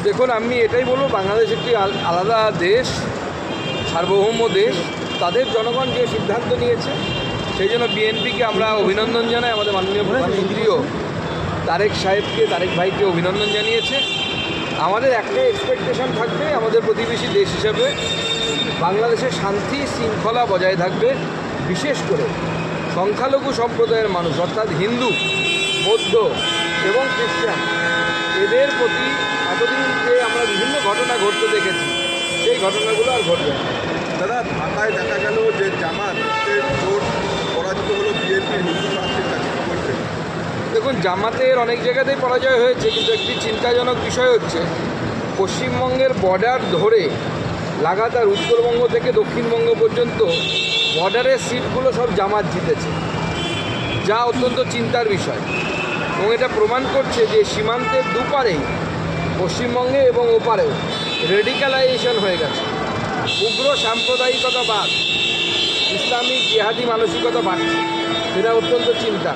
দেখুন, আমি এটাই বলবো, বাংলাদেশ একটি আলাদা দেশ, সার্বভৌম দেশ। তাদের জনগণ যে সিদ্ধান্ত নিয়েছে, সেই জন্য বিএনপিকে আমরা অভিনন্দন জানাই। আমাদের মাননীয় প্রধানমন্ত্রীও তারেক ভাইকে অভিনন্দন জানিয়েছে। আমাদের একটাই এক্সপেকটেশন থাকবে, আমাদের প্রতিবেশী দেশ হিসেবে বাংলাদেশের শান্তি শৃঙ্খলা বজায় থাকবে। বিশেষ করে সংখ্যালঘু সম্প্রদায়ের মানুষ, অর্থাৎ হিন্দু, বৌদ্ধ এবং খ্রিস্টান, এদের প্রতি এতদিন যে আমরা বিভিন্ন ঘটনা ঘটতে দেখেছি, সেই ঘটনাগুলো আর ঘটবে না। দাদা, ঢাকায় দেখা গেল যে জামাতের জোট পরাজিত হলো বিএনপির হিন্দু প্রার্থীর কাছে, বলছেন? দেখুন, জামাতের অনেক জায়গাতেই পরাজয় হয়েছে, কিন্তু একটি চিন্তাজনক বিষয় হচ্ছে পশ্চিমবঙ্গের বর্ডার ধরে লাগাতার উত্তরবঙ্গ থেকে দক্ষিণবঙ্গ পর্যন্ত বর্ডারের সিটগুলো সব জামাত জিতেছে, যা অত্যন্ত চিন্তার বিষয়। এবং এটা প্রমাণ করছে যে সীমান্তের দুপারেই, পশ্চিমবঙ্গে এবং ওপারেও রেডিক্যালাইজেশন হয়ে গেছে। উগ্র সাম্প্রদায়িকতাবাদ, ইসলামিক জিহাদি মানসিকতা বাড়ছে, সেটা অত্যন্ত চিন্তা।